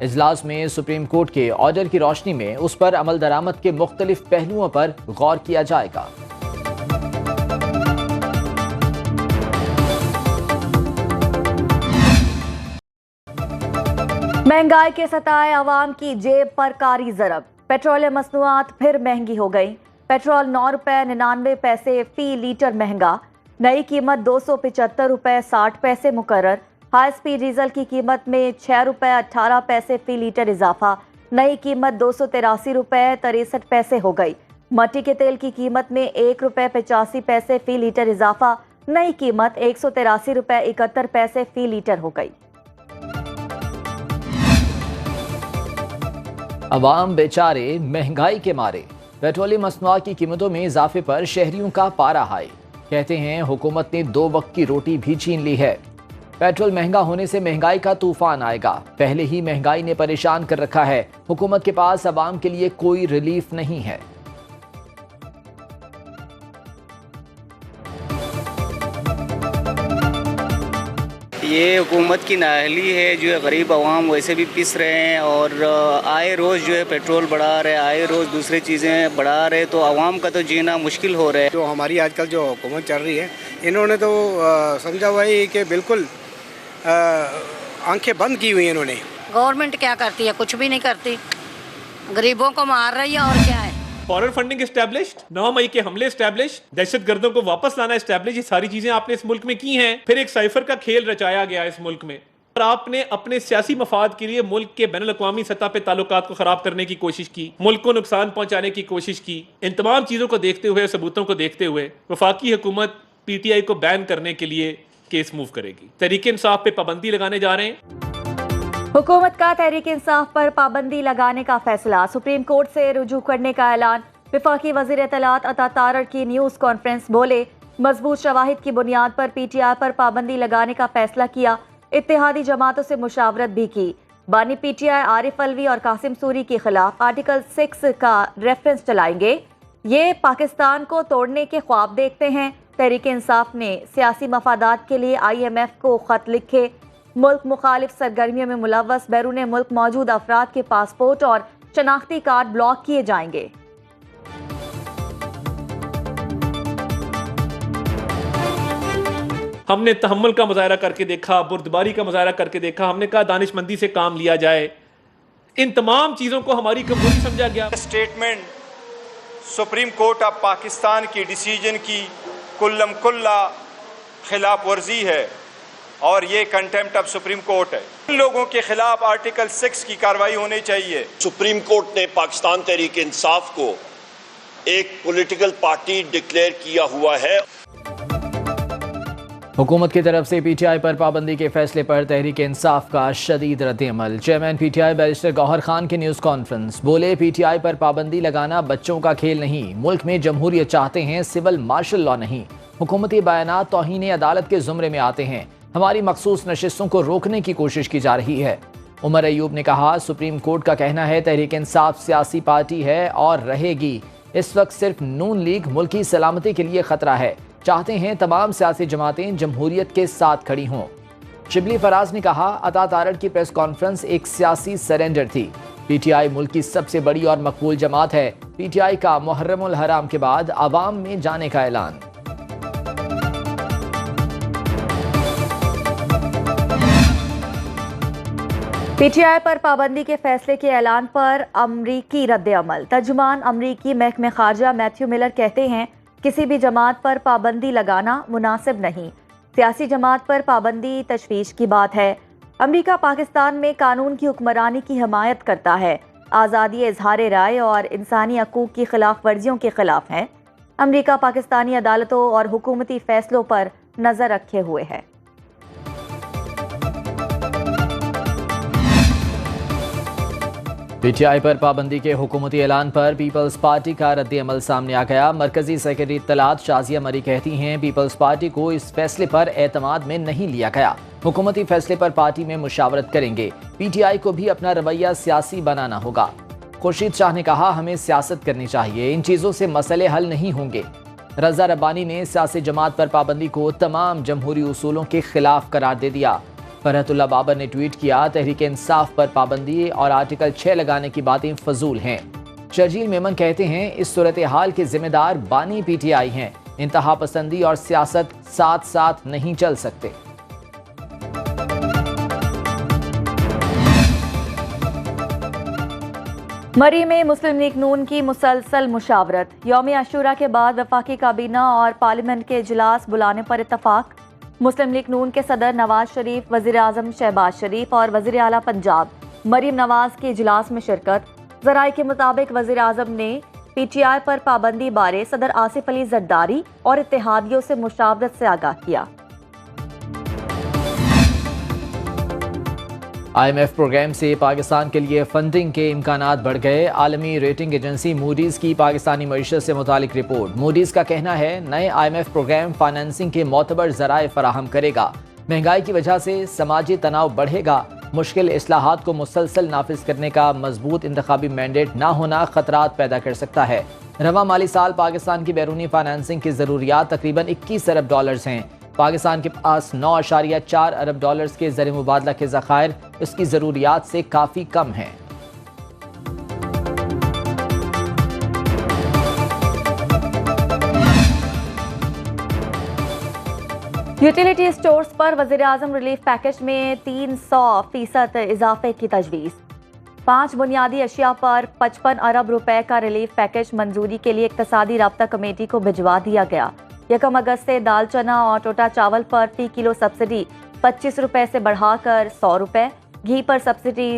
اجلاس میں supreme court کے آرڈر کی روشنی میں اس پر عمل درآمد کے مختلف پہلوؤں پر غور کیا جائے گا۔ مہنگائی کے ستائے عوام کی جیب پر کاری ضرب، پیٹرول مصنوعات پھر مہنگی ہو گئی۔ پیٹرول 9 روپے 99 پیسے فی لیٹر مہنگا، نئی قیمت 275 روپے 60 پیسے مقرر۔ ہائی سپیڈ ڈیزل کی قیمت میں 6 روپے 18 پیسے فی لیٹر اضافہ، نئی قیمت 283 روپے 63 پیسے ہو گئی۔ مٹی کے تیل کی قیمت میں 1 روپے 85 پیسے فی لیٹر اضافہ، نئی قیمت 183 روپے 71 پیسے فی لیٹر ہو گئی۔ عوام بیچارے مہنگائی کے مارے، پیٹرولی مصنوعات کی قیمتوں میں اضافے پر شہریوں کا پارا ہائی۔ کہتے ہیں حکومت نے 2 وقت کی روٹی بھی چھین لی ہے۔ پیٹرول مہنگا ہونے سے مہنگائی کا طوفان آئے گا، پہلے ہی مہنگائی نے پریشان کر رکھا ہے، حکومت کے پاس عوام کے لیے کوئی ریلیف نہیں ہے۔ یہ حکومت کی نااہلی ہے، جو ہے غریب عوام ویسے بھی پس رہے ہیں، اور آئے روز جو ہے پیٹرول بڑھا رہے، آئے روز دوسری چیزیں بڑھا رہے، تو عوام کا تو جینا مشکل ہو رہا ہے۔ جو ہماری آج کل جو حکومت چل رہی ہے، انہوں نے تو سمجھا ہوا ہے کہ بالکل آنکھیں بند کی ہوئی ہیں انہوں نے۔ گورنمنٹ کیا کرتی ہے؟ کچھ بھی نہیں کرتی، غریبوں کو مار رہی ہے، اور کیا ہے۔ فارن فنڈنگ اسٹیبلشڈ، 9 مئی کے حملے اسٹیبلش، دہشت گردوں کو واپس لانا اسٹیبلش، یہ ساری چیزیں آپ نے اس ملک میں کی ہیں۔ پھر ایک سائفر کا کھیل رچایا گیا اس ملک میں، اور آپ نے اپنے سیاسی مفاد کے لیے ملک کے بین الاقوامی سطح پہ تعلقات کو خراب کرنے کی کوشش کی، ملک کو نقصان پہنچانے کی کوشش کی۔ ان تمام چیزوں کو دیکھتے ہوئے، ثبوتوں کو دیکھتے ہوئے، وفاقی حکومت پی ٹی آئی کو بین کرنے کے لیے کیس موو کرے گی۔ تحریک انصاف پہ پابندی لگانے جا رہے ہیں۔ حکومت کا تحریک انصاف پر پابندی لگانے کا فیصلہ، سپریم کورٹ سے رجوع کرنے کا اعلان۔ وفاقی وزیر اطلاعات عطا تارڑ کی نیوز کانفرنس، بولے مضبوط شواہد کی بنیاد پر پی ٹی آئی پر پابندی لگانے کا فیصلہ کیا، اتحادی جماعتوں سے مشاورت بھی کی۔ بانی پی ٹی آئی عارف الوی اور قاسم سوری کے خلاف آرٹیکل 6 کا ریفرنس چلائیں گے، یہ پاکستان کو توڑنے کے خواب دیکھتے ہیں۔ تحریک انصاف نے سیاسی مفادات کے لیے IMF کو خط لکھے، ملک مخالف سرگرمیوں میں ملوث بیرون ملک موجود افراد کے پاسپورٹ اور شناختی کارڈ بلاک کیے جائیں گے۔ ہم نے تحمل کا مظاہرہ کر کے دیکھا، بردباری کا مظاہرہ کر کے دیکھا، ہم نے کہا دانش مندی سے کام لیا جائے۔ ان تمام چیزوں کو ہماری کمزوری سمجھا گیا۔ Statement supreme court of Pakistan کی ڈیسیجن کی کلم کلا خلاف ورزی ہے، اور یہ کنٹیمپٹ آف سپریم کورٹ ہے۔ ان لوگوں کے خلاف آرٹیکل 6 کی کارروائی ہونی چاہیے۔ سپریم کورٹ نے پاکستان تحریک انصاف کو ایک پولیٹیکل پارٹی ڈکلیئر کیا ہوا ہے۔ حکومت کی طرف سے پی ٹی آئی پر پابندی کے فیصلے پر تحریک انصاف کا شدید رد عمل۔ Chairman P T I barrister Gohar Khan کی نیوز کانفرنس، بولے پی ٹی آئی پر پابندی لگانا بچوں کا کھیل نہیں، ملک میں جمہوریت چاہتے ہیں، سول مارشل لا نہیں۔ حکومتی بیانات توہین عدالت کے زمرے میں آتے ہیں، ہماری مخصوص نشستوں کو روکنے کی کوشش کی جا رہی ہے۔ عمر ایوب نے کہا سپریم کورٹ کا کہنا ہے تحریک انصاف سیاسی پارٹی ہے اور رہے گی، اس وقت صرف نون لیگ ملکی سلامتی کے لیے خطرہ ہے، چاہتے ہیں تمام سیاسی جماعتیں جمہوریت کے ساتھ کھڑی ہوں۔ شبلی فراز نے کہا عطا تارڑ کی پریس کانفرنس ایک سیاسی سرنڈر تھی، پی ٹی آئی ملک کی سب سے بڑی اور مقبول جماعت ہے، پی ٹی آئی کا محرم الحرام کے بعد عوام میں جانے کا اعلان۔ پی ٹی آئی پر پابندی کے فیصلے کے اعلان پر امریکی رد عمل، ترجمان امریکی محکمہ خارجہ میتھیو ملر کہتے ہیں کسی بھی جماعت پر پابندی لگانا مناسب نہیں، سیاسی جماعت پر پابندی تشویش کی بات ہے۔ امریکہ پاکستان میں قانون کی حکمرانی کی حمایت کرتا ہے، آزادی اظہار رائے اور انسانی حقوق کی خلاف ورزیوں کے خلاف ہے۔ امریکہ پاکستانی عدالتوں اور حکومتی فیصلوں پر نظر رکھے ہوئے ہے۔ پی ٹی آئی پر پابندی کے حکومتی اعلان پر پیپلز پارٹی کا رد عمل سامنے آ گیا۔ مرکزی سیکرٹری اطلاعات شازیہ مری کہتی ہیں پیپلز پارٹی کو اس فیصلے پر اعتماد میں نہیں لیا گیا، حکومتی فیصلے پر پارٹی میں مشاورت کریں گے، پی ٹی آئی کو بھی اپنا رویہ سیاسی بنانا ہوگا۔ خورشید شاہ نے کہا ہمیں سیاست کرنی چاہیے، ان چیزوں سے مسئلے حل نہیں ہوں گے۔ رضا ربانی نے سیاسی جماعت پر پابندی کو تمام جمہوری اصولوں کے خلاف قرار دے دیا۔ فرحت اللہ بابر نے ٹویٹ کیا، تحریک انصاف پر پابندی اور آرٹیکل 6 لگانے کی باتیں فضول ہیں۔ شرجیل میمن کہتے ہیں اس صورتحال کے ذمہ دار بانی پی ٹی آئی ہیں، انتہا پسندی اور سیاست ساتھ ساتھ نہیں چل سکتے۔ مری میں مسلم لیگ نون کی مسلسل مشاورت، یوم عاشورہ کے بعد وفاقی کابینہ اور پارلیمنٹ کے اجلاس بلانے پر اتفاق۔ مسلم لیگ نون کے صدر نواز شریف، وزیر اعظم شہباز شریف اور وزیر اعلیٰ پنجاب مریم نواز کے اجلاس میں شرکت۔ ذرائع کے مطابق وزیر اعظم نے پی ٹی آئی پر پابندی بارے صدر آصف علی زرداری اور اتحادیوں سے مشاورت سے آگاہ کیا۔ آئی ایم ایف پروگرام سے پاکستان کے لیے فنڈنگ کے امکانات بڑھ گئے۔ عالمی ریٹنگ ایجنسی موڈیز کی پاکستانی معیشت سے متعلق رپورٹ۔ موڈیز کا کہنا ہے نئے I M F programme financing کے معتبر ذرائع فراہم کرے گا۔ مہنگائی کی وجہ سے سماجی تناؤ بڑھے گا۔ مشکل اصلاحات کو مسلسل نافذ کرنے کا مضبوط انتخابی مینڈیٹ نہ ہونا خطرات پیدا کر سکتا ہے۔ رواں مالی سال پاکستان کی بیرونی فائنانسنگ کی ضروریات تقریباً 21 ارب ڈالرز ہیں۔ پاکستان کے پاس 9.4 ارب ڈالرز کے زر مبادلہ کے ذخائر اس کی ضروریات سے کافی کم ہیں۔ یوٹیلیٹی سٹورز پر وزیر اعظم ریلیف پیکج میں 300% اضافے کی تجویز۔ 5 بنیادی اشیاء پر 55 ارب روپے کا ریلیف پیکج منظوری کے لیے اقتصادی رابطہ کمیٹی کو بھجوا دیا گیا۔ 1 اگست سے دال چنا اور ٹوٹا چاول پر فی کلو سبسڈی 25 روپے سے بڑھا کر 100 روپے، گھی پر سبسڈی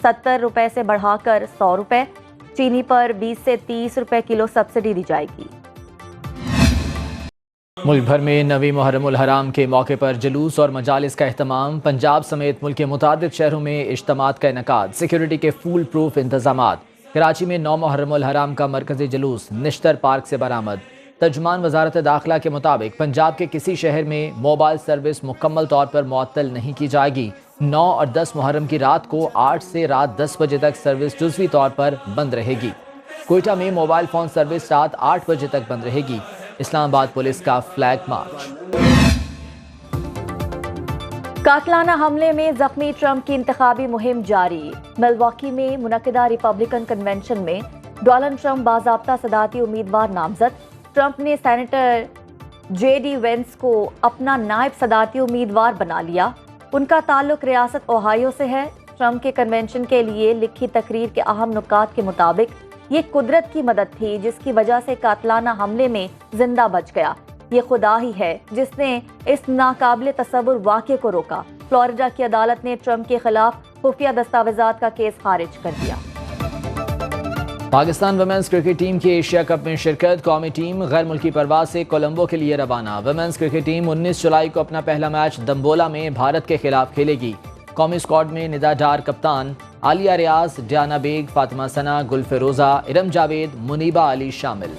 70 روپے سے بڑھا کر 100 روپے، چینی پر 20 سے 30 روپے کلو سبسڈی دی جائے گی۔ ملک بھر میں 9ویں محرم الحرام کے موقع پر جلوس اور مجالس کا اہتمام۔ پنجاب سمیت ملک کے متعدد شہروں میں اجتماعات کا انعقاد، سیکیورٹی کے فول پروف انتظامات۔ کراچی میں 9 محرم الحرام کا مرکزی جلوس نشتر پارک سے برآمد۔ ترجمان وزارت داخلہ کے مطابق پنجاب کے کسی شہر میں موبائل سروس مکمل طور پر معطل نہیں کی جائے گی۔ 9 اور 10 محرم کی رات کو 8 سے رات 10 بجے تک سروس جزوی طور پر بند رہے گی۔ کوئٹہ میں موبائل فون سروس رات 8 بجے تک بند رہے گی۔ اسلام آباد پولیس کا فلیگ مارچ۔ قاتلانہ حملے میں زخمی ٹرمپ کی انتخابی مہم جاری۔ ملواکی میں منعقدہ ریپبلکن کنونشن میں ڈونلڈ ٹرمپ باضابطہ صدارتی امیدوار نامزد۔ ٹرمپ نے سینیٹر جے ڈی وینس کو اپنا نائب صدارتی امیدوار بنا لیا۔ ان کا تعلق ریاست اوہایو سے ہے۔ ٹرمپ کے کنونشن کے لیے لکھی تقریر کے اہم نکات کے مطابق یہ قدرت کی مدد تھی جس کی وجہ سے قاتلانہ حملے میں زندہ بچ گیا۔ یہ خدا ہی ہے جس نے اس ناقابل تصور واقعے کو روکا۔ فلوریڈا کی عدالت نے ٹرمپ کے خلاف خفیہ دستاویزات کا کیس خارج کر دیا۔ پاکستان ویمنز کرکٹ ٹیم کی ایشیا کپ میں شرکت۔ قومی ٹیم غیر ملکی پرواز سے کولمبو کے لیے روانہ۔ ویمنز کرکٹ ٹیم 19 جولائی کو اپنا پہلا میچ دمبولا میں بھارت کے خلاف کھیلے گی۔ قومی اسکواڈ میں ندا ڈار کپتان، عالیہ ریاض، ڈیانا بیگ، فاطمہ ثنا، گل فیروزہ، ارم جاوید، منیبہ علی شامل۔